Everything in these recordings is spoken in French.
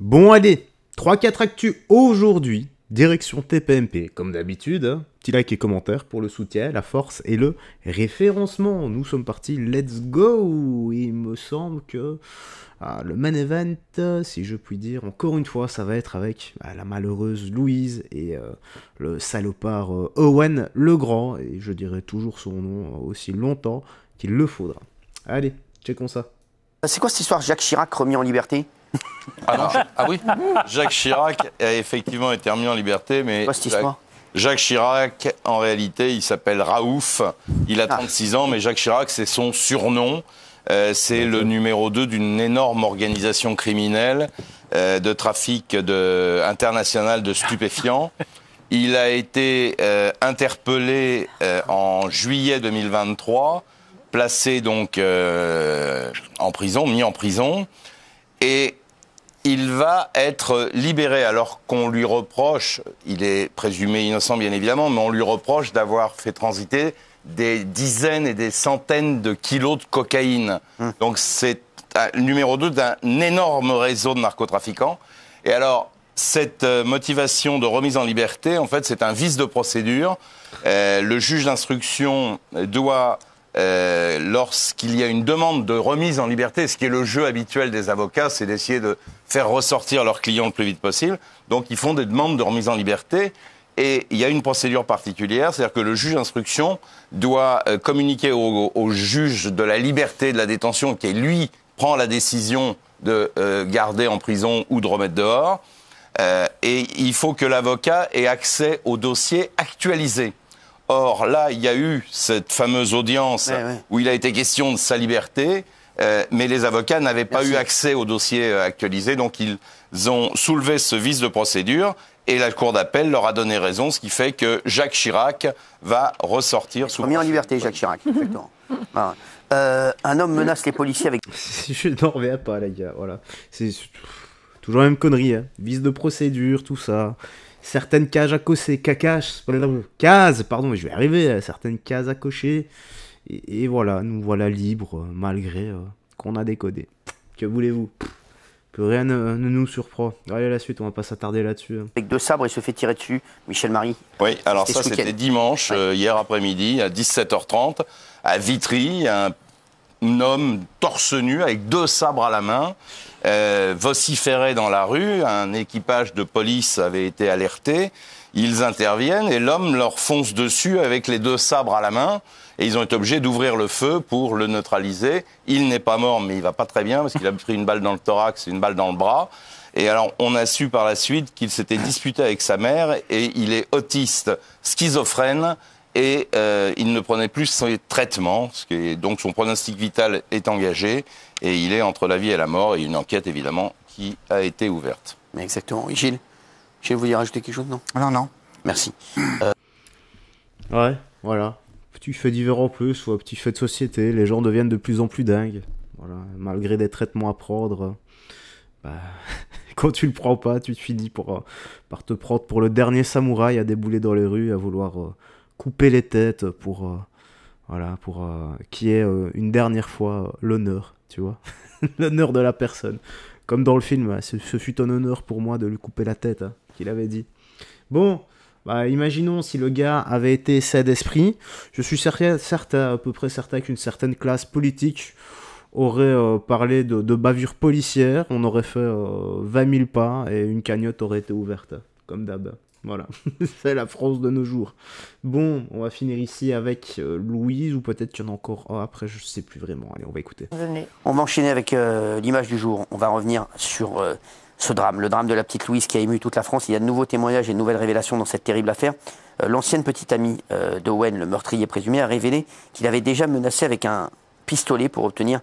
Bon allez, 3-4 actus aujourd'hui, direction TPMP, comme d'habitude, hein. Petit like et commentaire pour le soutien, la force et le référencement. Nous sommes partis, let's go. Il me semble que le main event, si je puis dire, encore une fois, ça va être avec la malheureuse Louise et le salopard Owen le Grand, et je dirai toujours son nom aussi longtemps qu'il le faudra. Allez, checkons ça. C'est quoi cette histoire Jacques Chirac remis en liberté? Ah oui, Jacques Chirac a effectivement été remis en liberté, mais Jacques Chirac, en réalité, il s'appelle Raouf, il a 36 ans, mais Jacques Chirac, c'est son surnom. C'est le numéro 2 d'une énorme organisation criminelle de trafic international de stupéfiants. Il a été interpellé en juillet 2023, placé donc en prison, mis en prison, et il va être libéré alors qu'on lui reproche, il est présumé innocent bien évidemment, mais on lui reproche d'avoir fait transiter des dizaines et des centaines de kilos de cocaïne. Donc c'est le numéro 2 d'un énorme réseau de narcotrafiquants. Et alors, cette motivation de remise en liberté, en fait, c'est un vice de procédure. Le juge d'instruction doit, lorsqu'il y a une demande de remise en liberté, ce qui est le jeu habituel des avocats, c'est d'essayer de faire ressortir leurs clients le plus vite possible. Donc, ils font des demandes de remise en liberté. Et il y a une procédure particulière, c'est-à-dire que le juge d'instruction doit communiquer au juge de la liberté de la détention, qui lui prend la décision de garder en prison ou de remettre dehors. Et il faut que l'avocat ait accès au dossier actualisé. Or, là, il y a eu cette fameuse audience où il a été question de sa liberté, mais les avocats n'avaient pas eu accès au dossier actualisé, donc ils ont soulevé ce vice de procédure. Et la Cour d'appel leur a donné raison, ce qui fait que Jacques Chirac va ressortir sous... Remis en liberté, Jacques Chirac, exactement. Un homme menace les policiers avec... Je n'en reviens pas, les gars, voilà. C'est toujours la même connerie, hein. Vice de procédure, tout ça. Certaines cases à cocher, cases, pardon, je vais arriver, certaines cases à cocher. Et voilà, nous voilà libres, malgré qu'on a décodé. Que voulez-vous ? Que rien ne nous surprend. Allez, la suite, on va pas s'attarder là-dessus. Avec 2 sabres, il se fait tirer dessus. Michel Marie. Oui, alors ça, c'était dimanche, hier après-midi, à 17h30, à Vitry, un homme torse nu avec 2 sabres à la main, vociférait dans la rue. Un équipage de police avait été alerté. Ils interviennent et l'homme leur fonce dessus avec les 2 sabres à la main. Et ils ont été obligés d'ouvrir le feu pour le neutraliser. Il n'est pas mort, mais il va pas très bien parce qu'il a pris une balle dans le thorax et une balle dans le bras. Et alors, on a su par la suite qu'il s'était disputé avec sa mère et il est autiste, schizophrène et il ne prenait plus ses traitements. Donc, son pronostic vital est engagé et il est entre la vie et la mort. Et une enquête, évidemment, qui a été ouverte. Exactement. Gilles, vous voulez rajouter quelque chose, non? Non, non. Merci. Ouais, voilà. Petit fait divers en plus, ou un petit fait de société, les gens deviennent de plus en plus dingues. Voilà, malgré des traitements à prendre, quand tu le prends pas, tu te finis par te prendre pour le dernier samouraï à débouler dans les rues, à vouloir couper les têtes pour qu'il y ait une dernière fois l'honneur, tu vois, l'honneur de la personne. Comme dans le film, ce fut un honneur pour moi de lui couper la tête, qu'il avait dit. Bon. Imaginons si le gars avait été sain d'esprit, je suis certain, à peu près certain qu'une certaine classe politique aurait parlé de bavure policière, on aurait fait 20 000 pas et une cagnotte aurait été ouverte, comme d'hab. Voilà, c'est la France de nos jours. Bon, on va finir ici avec Louise, ou peut-être qu'il y en a encore après, je sais plus vraiment. Allez, on va écouter. On va enchaîner avec l'image du jour, on va revenir sur... ce drame, le drame de la petite Louise qui a ému toute la France. Il y a de nouveaux témoignages et de nouvelles révélations dans cette terrible affaire. L'ancienne petite amie d'Owen, le meurtrier présumé, a révélé qu'il avait déjà menacé avec un pistolet pour obtenir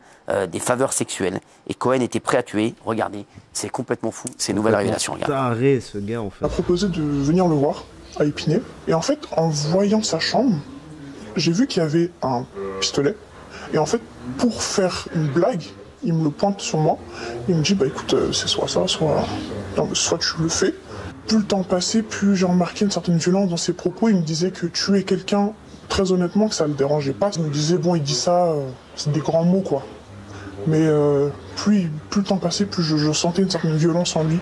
des faveurs sexuelles. Et Cohen était prêt à tuer. Regardez, c'est complètement fou, ces nouvelles révélations. Taré, ce gars, en fait. Il a proposé de venir le voir à Épinay. Et en fait, en voyant sa chambre, j'ai vu qu'il y avait un pistolet. Et en fait, pour faire une blague, il me le pointe sur moi, il me dit écoute, c'est soit ça, soit tu le fais. Plus le temps passait, plus j'ai remarqué une certaine violence dans ses propos. Il me disait que tuer quelqu'un, très honnêtement, que ça le dérangeait pas. Il me disait il dit ça, c'est des grands mots quoi. Mais plus le temps passait, plus je sentais une certaine violence en lui.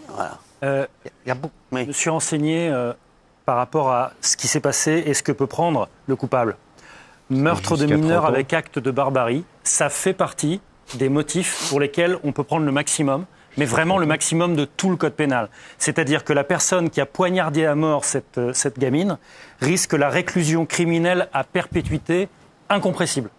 Voilà. Je me suis renseigné par rapport à ce qui s'est passé et ce que peut prendre le coupable. Meurtre de mineur avec acte de barbarie, ça fait partie des motifs pour lesquels on peut prendre le maximum, mais vraiment le maximum de tout le code pénal. C'est-à-dire que la personne qui a poignardé à mort cette gamine risque la réclusion criminelle à perpétuité incompressible.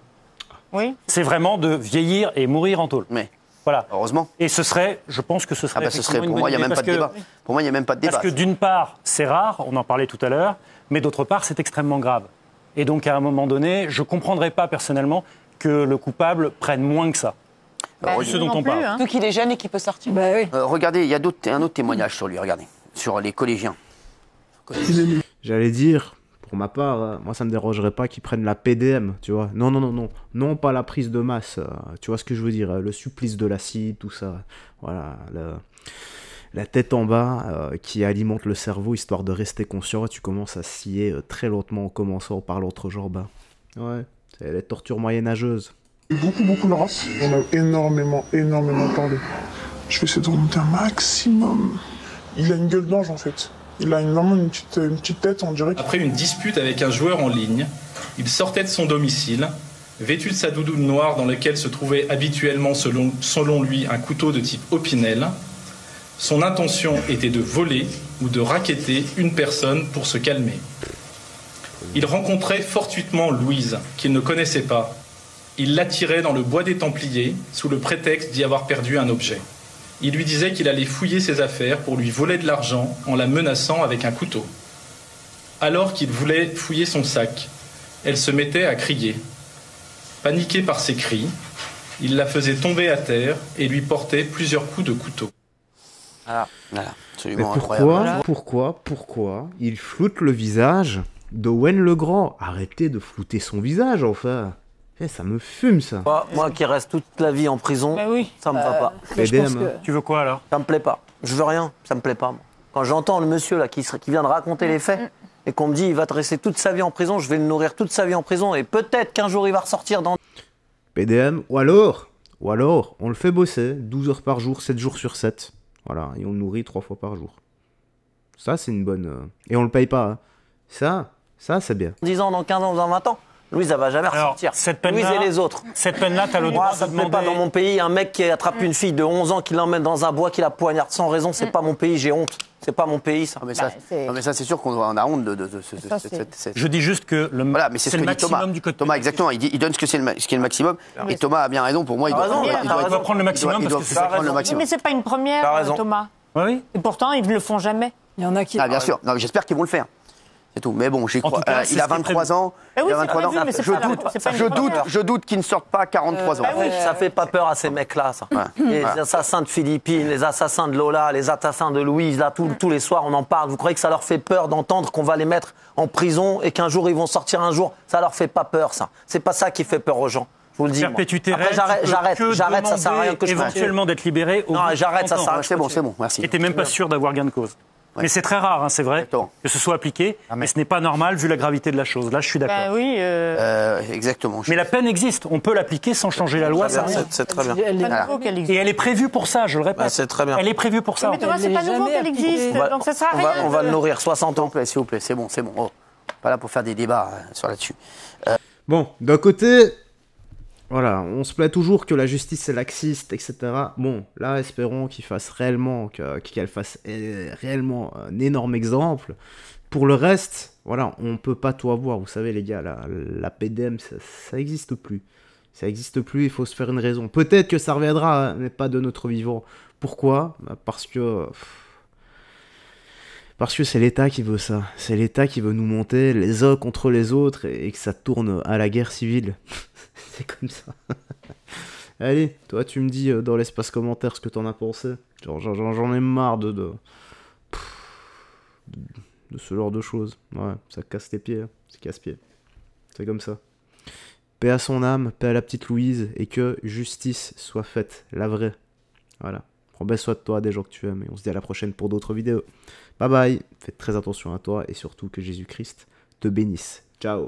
Oui. C'est vraiment de vieillir et mourir en tôle. Mais voilà. Heureusement. Et je pense que ce serait, pour moi, il n'y a même pas de débat. Pour moi, il n'y a même pas de débat. Parce que d'une part, c'est rare, on en parlait tout à l'heure, mais d'autre part, c'est extrêmement grave. Et donc, à un moment donné, je ne comprendrais pas personnellement que le coupable prenne moins que ça. Ce dont on parle. Surtout qu'il est jeune et qu'il peut sortir. Regardez, il y a un autre témoignage sur lui, regardez. Sur les collégiens. J'allais dire, pour ma part, moi ça me dérangerait pas qu'ils prennent la PDM, tu vois. Non, pas la prise de masse, tu vois ce que je veux dire, le supplice de l'acide, tout ça. Voilà, la tête en bas qui alimente le cerveau histoire de rester conscient et tu commences à scier très lentement en commençant par l'autre jambe. Ouais, c'est les tortures moyenâgeuses. Beaucoup de race. On a énormément parlé. Je vais essayer de remonter un maximum. Il a une gueule d'ange en fait. Il a vraiment une petite tête, on dirait. Après une dispute avec un joueur en ligne, il sortait de son domicile, vêtu de sa doudoune noire dans laquelle se trouvait habituellement, selon lui, un couteau de type Opinel. Son intention était de voler ou de racketter une personne pour se calmer. Il rencontrait fortuitement Louise, qu'il ne connaissait pas. Il l'attirait dans le bois des Templiers, sous le prétexte d'y avoir perdu un objet. Il lui disait qu'il allait fouiller ses affaires pour lui voler de l'argent en la menaçant avec un couteau. Alors qu'il voulait fouiller son sac, elle se mettait à crier. Paniqué par ses cris, il la faisait tomber à terre et lui portait plusieurs coups de couteau. Voilà, absolument incroyable. Pourquoi il floute le visage d'Owen Legrand? Arrêtez de flouter son visage, enfin. Ça me fume, ça. Moi qui reste toute la vie en prison, ça me va pas. Tu veux quoi, alors? Ça me plaît pas. Je veux rien, ça me plaît pas. Moi. Quand j'entends le monsieur là qui vient de raconter les faits et qu'on me dit il va te rester toute sa vie en prison, je vais le nourrir toute sa vie en prison et peut-être qu'un jour il va ressortir dans... PDM, ou alors, on le fait bosser 12 heures par jour, 7 jours sur 7. Voilà, et on le nourrit 3 fois par jour. Ça, c'est une bonne... Et on le paye pas. Hein. Ça, c'est bien. 10 ans, dans 15 ans, dans 20 ans. Louise, elle va jamais ressortir. Louise et les autres. Cette peine-là, t'as le droit de ça ne plaît pas dans mon pays. Un mec qui attrape une fille de 11 ans, qui l'emmène dans un bois, qui la poignarde sans raison, c'est pas mon pays, j'ai honte. C'est pas mon pays, ça. Mais ça, c'est sûr qu'on a honte de Je dis juste que c'est le maximum du code. Thomas, exactement, il donne ce qui est le maximum. Et Thomas a bien raison, pour moi, il doit prendre le maximum. Mais c'est pas une première, Thomas. Oui. Et pourtant, ils ne le font jamais. Il y en a qui... bien sûr, j'espère qu'ils vont le faire. C'est tout. Mais bon, j'y crois. Il a 23 ans. Je doute qu'il ne sorte pas à 43 ans. Ça fait pas peur à ces mecs-là, ça. Les assassins de Philippines, les assassins de Lola, les assassins de Louise, là, tous les soirs, on en parle. Vous croyez que ça leur fait peur d'entendre qu'on va les mettre en prison et qu'un jour, ils vont sortir un jour? Ça leur fait pas peur, ça. C'est pas ça qui fait peur aux gens. Je vous le dis. Perpétuité Après, j'arrête, ça sert à rien que je éventuellement d'être libéré. Non, j'arrête, ça sert à rien. C'est bon, merci. Et t'es même pas sûr d'avoir gain de cause. Mais c'est très rare, c'est vrai, que ce soit appliqué, mais ce n'est pas normal vu la gravité de la chose. Là, je suis d'accord. Oui, exactement. Mais la peine existe, on peut l'appliquer sans changer la loi. C'est très bien. Et elle est prévue pour ça, je le répète. C'est très bien. Elle est prévue pour ça. Mais Thomas, c'est pas nouveau qu'elle existe, donc ça sert à rien. On va le nourrir 60 ans. S'il vous plaît, c'est bon. Pas là pour faire des débats sur là-dessus. Bon, d'un côté... Voilà, on se plaît toujours que la justice est laxiste, etc. Bon, là, espérons qu'elle fasse réellement un énorme exemple. Pour le reste, voilà, on peut pas tout avoir. Vous savez, les gars, la PDM, ça existe plus. Ça existe plus, il faut se faire une raison. Peut-être que ça reviendra, mais pas de notre vivant. Pourquoi ? Parce que c'est l'État qui veut ça. C'est l'État qui veut nous monter les uns contre les autres et que ça tourne à la guerre civile. C'est comme ça. Allez, toi tu me dis dans l'espace commentaire ce que t'en as pensé. J'en ai marre de ce genre de choses. Ouais, ça casse les pieds, c'est casse-pied. C'est comme ça. Paix à son âme, paix à la petite Louise, et que justice soit faite, la vraie. Voilà. Prends bien soin de toi, des gens que tu aimes, et on se dit à la prochaine pour d'autres vidéos. Bye bye, faites très attention à toi, et surtout que Jésus-Christ te bénisse. Ciao.